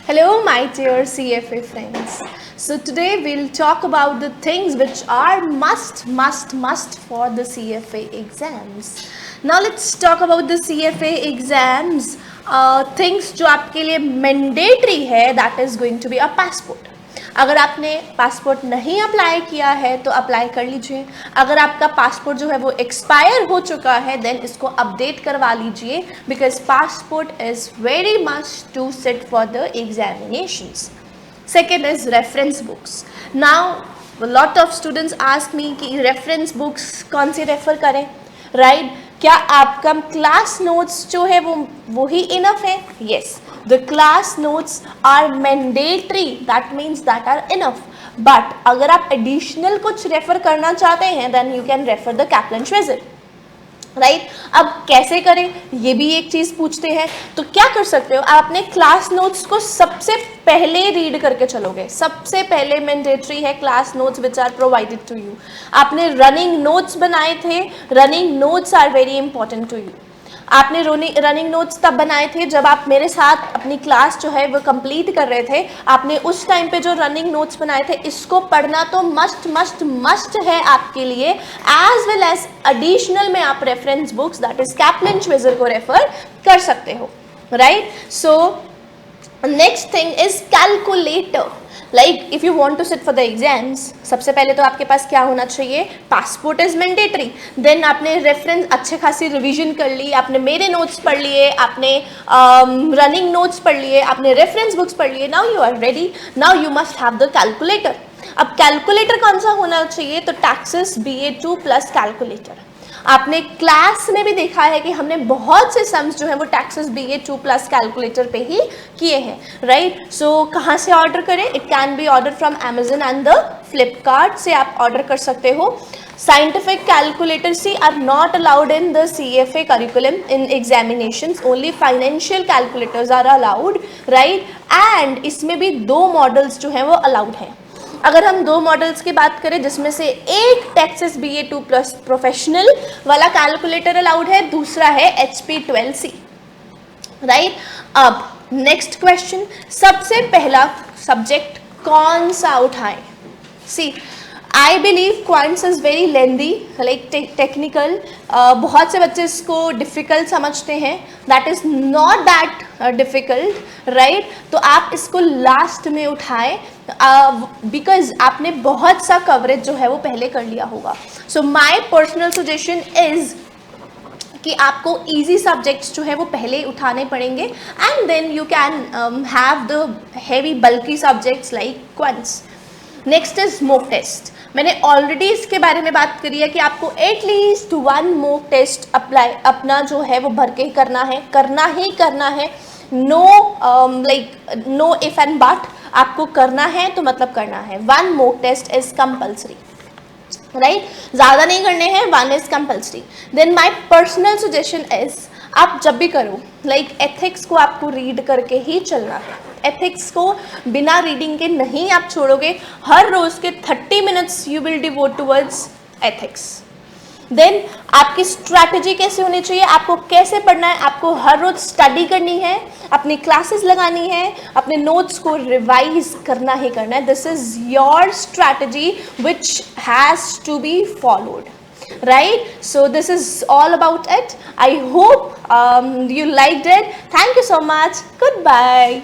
Hello, my dear CFA friends. So today we'll talk about the things which are must for the CFA exams. Now let's talk about the CFA exams. Things जो आपके लिए mandatory है, that is going to be a passport. अगर आपने passport नहीं apply किया है तो अप्लाई कर लीजिए. अगर आपका पासपोर्ट जो है वो एक्सपायर हो चुका है देन इसको अपडेट करवा लीजिए, because passport is very much to sit for the examinations. Second is reference books. Now lot of students ask me कि रेफरेंस बुक्स कौन सी रेफर करें, राइट? क्या आपका क्लास नोट्स जो है वो ही इनफ है? Yes, the class notes are mandatory, that means that are enough. but अगर आप additional कुछ रेफर करना चाहते हैं then you can refer the Kaplan-Schweitzer, right? अब कैसे करें ये भी एक चीज पूछते हैं. तो क्या कर सकते हो, आप अपने क्लास नोट्स को सबसे पहले रीड करके चलोगे. सबसे पहले मैंडेटरी है class notes which are provided to you. आपने रनिंग नोट्स बनाए थे, running notes are very important to you. आपने रनिंग नोट्स तब बनाए थे जब आप मेरे साथ अपनी क्लास जो है वो कंप्लीट कर रहे थे. आपने उस टाइम पे जो रनिंग नोट्स बनाए थे इसको पढ़ना तो मस्ट है आपके लिए. एज वेल एज एडिशनल में आप reference books that is Kaplan Schweser को रेफर कर सकते हो, right? So next thing is calculator. Like if you want to sit for the exams, सबसे पहले तो आपके पास क्या होना चाहिए? Passport is mandatory. देन आपने रेफरेंस अच्छे खासी रिवीजन कर ली, आपने मेरे नोट्स पढ़ लिए, आपने रनिंग नोट्स पढ़ लिए, आपने रेफरेंस बुक्स पढ़ लिए. Now you are ready. Now you must have the calculator. अब कैलकुलेटर कौन सा होना चाहिए? तो टैक्सेस BA2 प्लस कैलकुलेटर. आपने क्लास में भी देखा है कि हमने बहुत से सम्स जो है वो टैक्सेस BA2 प्लस कैलकुलेटर पे ही किए हैं, राइट? सो कहाँ से ऑर्डर करें? It can be order from Amazon and the Flipkart से आप ऑर्डर कर सकते हो. Scientific calculators are not allowed in the CFA curriculum in examinations. Only financial calculators are allowed, right? And इसमें भी 2 मॉडल्स जो हैं वो अलाउड हैं. अगर हम 2 मॉडल्स की बात करें जिसमें से एक टैक्सेस BA2 प्लस प्रोफेशनल वाला कैलकुलेटर अलाउड है, दूसरा है HP12C, राइट? अब नेक्स्ट क्वेश्चन, सबसे पहला सब्जेक्ट कौन सा उठाएं? See, I believe quants is very lengthy, like technical. बहुत से बच्चे इसको डिफ़िकल्ट समझते हैं. That is not that difficult, right? तो आप इसको लास्ट में उठाएं बिकॉज आपने बहुत सा कवरेज जो है वो पहले कर लिया होगा. सो माई पर्सनल सजेशन इज़ कि आपको इजी सब्जेक्ट्स जो है वो पहले उठाने पड़ेंगे and then you can have the heavy bulky subjects like quants. Next is mock test. मैंने ऑलरेडी इसके बारे में बात करी है कि आपको एटलीस्ट 1 मॉक टेस्ट अपना जो है वो भर के करना है. No no if and but, आपको करना है तो मतलब करना है. 1 mock test is compulsory, right? ज़्यादा नहीं करने हैं, 1 is compulsory. Then my personal suggestion is, आप जब भी करो लाइक एथिक्स को आपको रीड करके ही चलना है. एथिक्स को बिना रीडिंग के नहीं आप छोड़ोगे. हर रोज़ के 30 minutes you will devote towards ethics. Then आपकी स्ट्रैटेजी कैसे होनी चाहिए? आपको कैसे पढ़ना है? आपको हर रोज स्टडी करनी है, अपनी क्लासेस लगानी है, अपने नोट्स को रिवाइज करना ही करना है. This is your strategy which has to be followed, right? So this is all about it. I hope you liked it. Thank you so much. Goodbye.